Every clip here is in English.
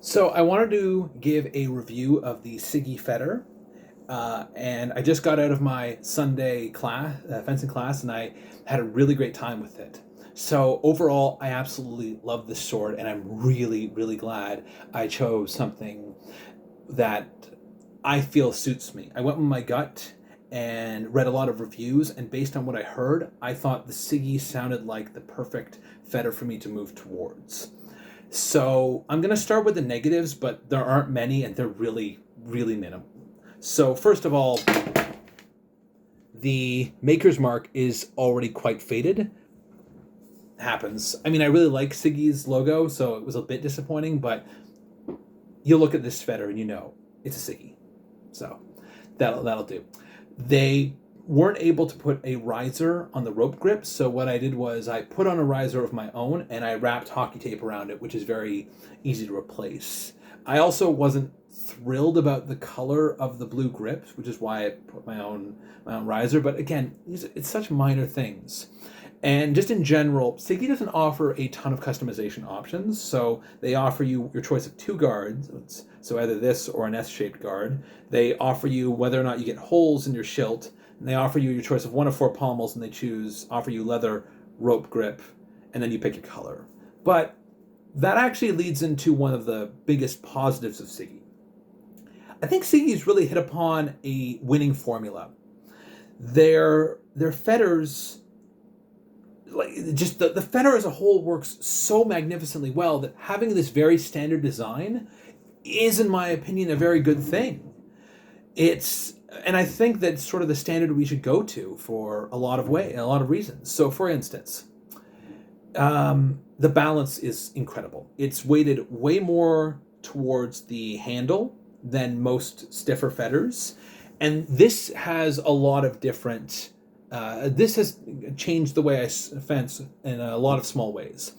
So I wanted to give a review of the SIGI Fetter, and I just got out of my Sunday class, fencing class, and I had a really great time with it. So overall, I absolutely love this sword, and I'm really, really glad I chose something that I feel suits me. I went with my gut and read a lot of reviews, and based on what I heard, I thought the SIGI sounded like the perfect fetter for me to move towards. So I'm going to start with the negatives, but there aren't many and they're really, really minimal. So, first of all, the maker's mark is already quite faded. Happens. I mean, I really like Siggy's logo, so it was a bit disappointing, but you look at this fetter and you know it's a Siggy. So that'll do. They weren't able to put a riser on the rope grip, so what I did was I put on a riser of my own and I wrapped hockey tape around it, which is very easy to replace. I also wasn't thrilled about the color of the blue grip, which is why I put my own riser, but again, it's such minor things. And just in general, SIGI doesn't offer a ton of customization options. So they offer you your choice of two guards, so either this or an S-shaped guard. They offer you whether or not you get holes in your shield, and they offer you your choice of one of four pommels, and offer you leather, rope grip, and then you pick your color. But that actually leads into one of the biggest positives of SIGI. I think SIGI's really hit upon a winning formula. Their fetters, like just the fetter as a whole, works so magnificently well that having this very standard design is, in my opinion, a very good thing. And I think that's sort of the standard we should go to for a lot of reasons. So, for instance, the balance is incredible. It's weighted way more towards the handle than most stiffer fetters, and this has a lot of different. This has changed the way I fence in a lot of small ways.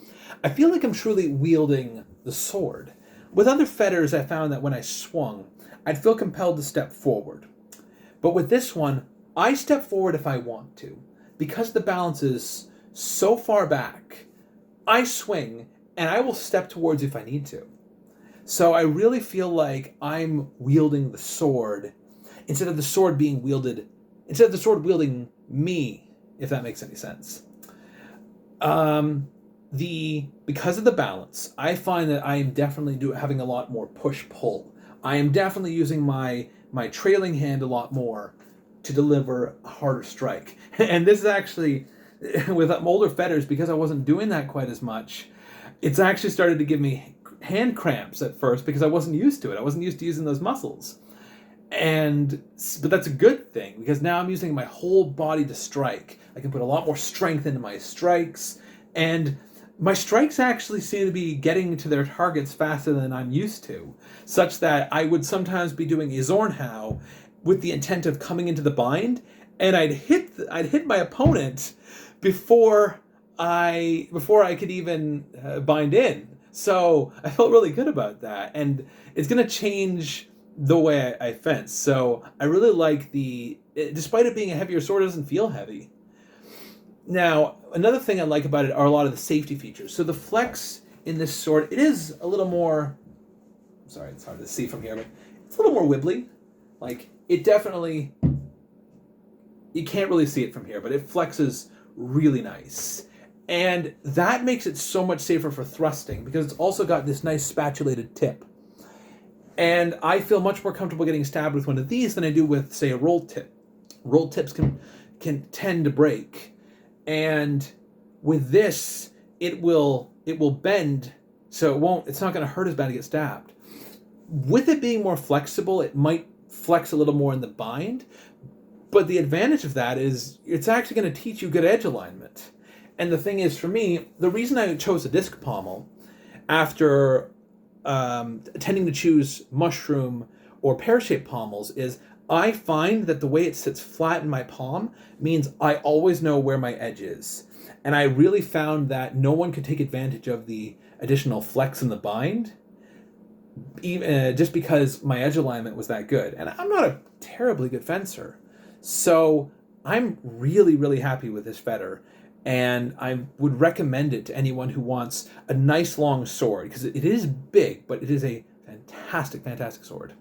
I feel like I'm truly wielding the sword. With other fetters, I found that when I swung, I'd feel compelled to step forward. But with this one, I step forward if I want to. Because the balance is so far back, I swing and I will step towards if I need to. So I really feel like I'm wielding the sword instead of the sword wielding me, if that makes any sense. Because of the balance, I find that I am definitely having a lot more push pull. I am definitely using my trailing hand a lot more to deliver a harder strike. And this is actually with older fetters, because I wasn't doing that quite as much. It's actually started to give me hand cramps at first because I wasn't used to it. I wasn't used to using those muscles. But that's a good thing because now I'm using my whole body to strike. I can put a lot more strength into my strikes, and my strikes actually seem to be getting to their targets faster than I'm used to, such that I would sometimes be doing a Zornhau with the intent of coming into the bind, and I'd hit my opponent before I could even bind in. So I felt really good about that, and it's going to change the way I fence. So I really like despite it being a heavier sword, it doesn't feel heavy. Now, another thing I like about it are a lot of the safety features. So the flex in this sword, it is a little more, sorry, it's hard to see from here, but it's a little more wibbly. Like, it definitely, you can't really see it from here, but it flexes really nice. And that makes it so much safer for thrusting because it's also got this nice spatulated tip. And I feel much more comfortable getting stabbed with one of these than I do with, say, a rolled tip. Rolled tips can tend to break. And with this, it will bend, so it's not going to hurt as bad to get stabbed. With it being more flexible, it might flex a little more in the bind, but the advantage of that is it's actually going to teach you good edge alignment. And the thing is, for me, the reason I chose a disc pommel after tending to choose mushroom or pear-shaped pommels is I find that the way it sits flat in my palm means I always know where my edge is. And I really found that no one could take advantage of the additional flex in the bind, even just because my edge alignment was that good. And I'm not a terribly good fencer. So I'm really, really happy with this fetter. and I would recommend it to anyone who wants a nice long sword, because it is big, but it is a fantastic, fantastic sword.